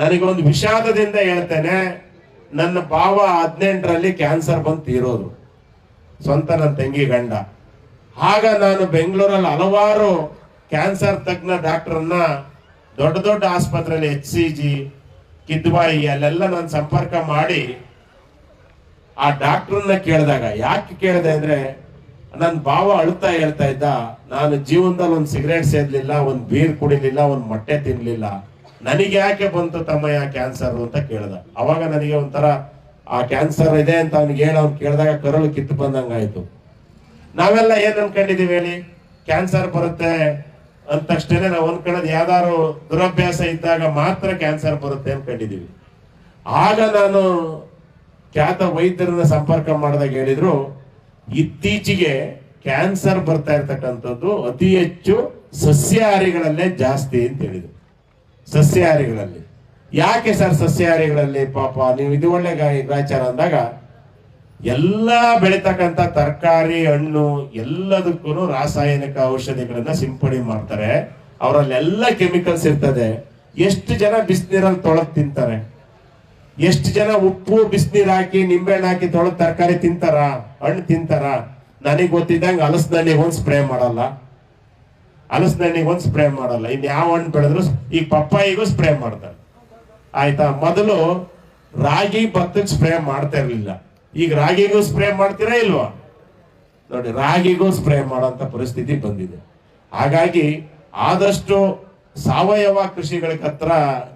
ನನಗೊಂದು ವಿಷಾದದಿಂದ ಹೇಳ್ತೇನೆ, ನನ್ನ ಭಾವ 18ರಲ್ಲಿ ಕ್ಯಾನ್ಸರ್ ಬಂದು ತೀರೋದು, ಸ್ವಂತ ನನ್ನ ತಂಗಿ ಗಂಡ. ಆಗ ನಾನು ಬೆಂಗಳೂರಲ್ಲಿ ಹಲವಾರು ಕ್ಯಾನ್ಸರ್ ತಜ್ಞ ಡಾಕ್ಟರ್ನ ದೊಡ್ಡ ದೊಡ್ಡ ಆಸ್ಪತ್ರೆಯಲ್ಲಿ HCG, ಕಿದ್ವಾಯಿ ಅಲ್ಲೆಲ್ಲ ನಾನು ಸಂಪರ್ಕ ಮಾಡಿ ಆ ಡಾಕ್ಟರ್ನ ಕೇಳಿದಾಗ, ಯಾಕೆ ಕೇಳಿದೆ ಅಂದ್ರೆ ನನ್ನ ಭಾವ ಅಳ್ತಾ ಹೇಳ್ತಾ ಇದ್ದ, ನಾನು ಜೀವನದಲ್ಲಿ ಒಂದು ಸಿಗರೇಟ್ ಸೇದಲಿಲ್ಲ, ಒಂದು ಬೀರ್ ಕುಡಿಲಿಲ್ಲ, ಒಂದು ಮೊಟ್ಟೆ ತಿನ್ಲಿಲ್ಲ, ನನಗೆ ಯಾಕೆ ಬಂತು ತಮ್ಮಯ್ಯ ಕ್ಯಾನ್ಸರ್ ಅಂತ ಕೇಳ್ದ. ಅವಾಗ ನನಗೆ ಒಂಥರ ಆ ಕ್ಯಾನ್ಸರ್ ಇದೆ ಅಂತ ಅವ್ನಿಗೆ ಅವ್ನು ಕೇಳಿದಾಗ ಕರಳು ಕಿತ್ತು ಬಂದಂಗಾಯ್ತು. ನಾವೆಲ್ಲ ಏನ್ ಅನ್ಕೊಂಡಿದೀವಿ ಹೇಳಿ, ಕ್ಯಾನ್ಸರ್ ಬರುತ್ತೆ ಅಂದ ತಕ್ಷಣ ನಾವು ಅನ್ಕೊಳ್ಳೋದು ಯಾವ್ದಾದ್ರು ದುರಭ್ಯಾಸ ಇದ್ದಾಗ ಮಾತ್ರ ಕ್ಯಾನ್ಸರ್ ಬರುತ್ತೆ ಅನ್ಕೊಂಡಿದೀವಿ. ಆಗ ನಾನು ಖ್ಯಾತ ವೈದ್ಯರನ್ನ ಸಂಪರ್ಕ ಮಾಡಿದಾಗ ಹೇಳಿದ್ರು, ಇತ್ತೀಚೆಗೆ ಕ್ಯಾನ್ಸರ್ ಬರ್ತಾ ಇರ್ತಕ್ಕಂಥದ್ದು ಅತಿ ಹೆಚ್ಚು ಸಸ್ಯಾಹಾರಿಗಳಲ್ಲೇ ಜಾಸ್ತಿ ಅಂತ ಹೇಳಿದ್ರು. ಸಸ್ಯಾಹಾರಿಗಳಲ್ಲಿ ಯಾಕೆ ಸರ್ ಸಸ್ಯಾಹಾರಿಗಳಲ್ಲಿ? ಪಾಪ ನೀವು ಇದು ಒಳ್ಳೆ ಗ್ರಾಚಾರ ಅಂದಾಗ, ಎಲ್ಲ ಬೆಳೀತಕ್ಕಂಥ ತರಕಾರಿ ಹಣ್ಣು ಎಲ್ಲದಕ್ಕೂ ರಾಸಾಯನಿಕ ಔಷಧಿಗಳನ್ನ ಸಿಂಪಡಣೆ ಮಾಡ್ತಾರೆ, ಅವರಲ್ಲೆಲ್ಲ ಕೆಮಿಕಲ್ಸ್ ಇರ್ತದೆ. ಎಷ್ಟು ಜನ ಬಿಸಿನೀರಲ್ಲಿ ತೊಳೆದು ತಿಂತಾರೆ? ಎಷ್ಟು ಜನ ಉಪ್ಪು ಬಿಸಿನೀರು ಹಾಕಿ ನಿಂಬೆಹಣ್ಣು ಹಾಕಿ ತೊಳೆದು ತರಕಾರಿ ತಿಂತಾರ, ಹಣ್ಣು ತಿಂತಾರ? ನನಗೆ ಗೊತ್ತಿದ್ದಂಗೆ ಹಲಸಿನಹಣ್ಣಿಗೆ ಒಂದು ಸ್ಪ್ರೇ ಮಾಡಲ್ಲ, ಹಲಸಿನಹಣ್ಣಿಗೆ ಒಂದು ಸ್ಪ್ರೇ ಮಾಡಲ್ಲ. ಇನ್ ಯಾವ ಹಣ್ಣು ಬೆಳೆದ್ರು, ಈಗ ಪಪ್ಪಾಯಿಗೂ ಸ್ಪ್ರೇ ಮಾಡ್ತಾರೆ, ಆಯ್ತಾ? ಮೊದಲು ರಾಗಿ ಭತ್ತಕ್ಕೆ ಸ್ಪ್ರೇ ಮಾಡ್ತಾ ಇರ್ಲಿಲ್ಲ, ಈಗ ರಾಗಿಗೂ ಸ್ಪ್ರೇ ಮಾಡ್ತೀರಾ ಇಲ್ವಾ? ನೋಡಿ, ರಾಗಿಗೂ ಸ್ಪ್ರೇ ಮಾಡೋಂಥ ಪರಿಸ್ಥಿತಿ ಬಂದಿದೆ. ಹಾಗಾಗಿ ಆದಷ್ಟು ಸಾವಯವ ಕೃಷಿಗಳ ಹತ್ರ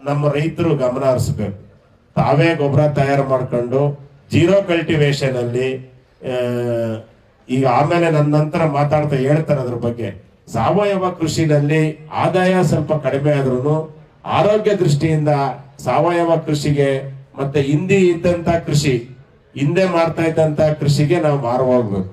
ನಮ್ಮ ರೈತರು ಗಮನ ಹರಿಸಬೇಕು. ತಾವೇ ಗೊಬ್ಬರ ತಯಾರು ಮಾಡ್ಕೊಂಡು ಜೀರೋ ಕಲ್ಟಿವೇಶನ್ ಅಲ್ಲಿ, ಈಗ ಆಮೇಲೆ ನನ್ನ ನಂತರ ಮಾತಾಡ್ತಾ ಹೇಳ್ತಾರೆ ಅದ್ರ ಬಗ್ಗೆ, ಸಾವಯವ ಕೃಷಿನಲ್ಲಿ ಆದಾಯ ಸ್ವಲ್ಪ ಕಡಿಮೆ ಆದ್ರೂ ಆರೋಗ್ಯ ದೃಷ್ಟಿಯಿಂದ ಸಾವಯವ ಕೃಷಿಗೆ ಮತ್ತೆ ಹಿಂದೆ ಇದ್ದಂತ ಕೃಷಿ, ಹಿಂದೆ ಮಾಡ್ತಾ ಇದ್ದಂತ ಕೃಷಿಗೆ ನಾವು ಮಾರು ಹೋಗ್ಬೇಕು.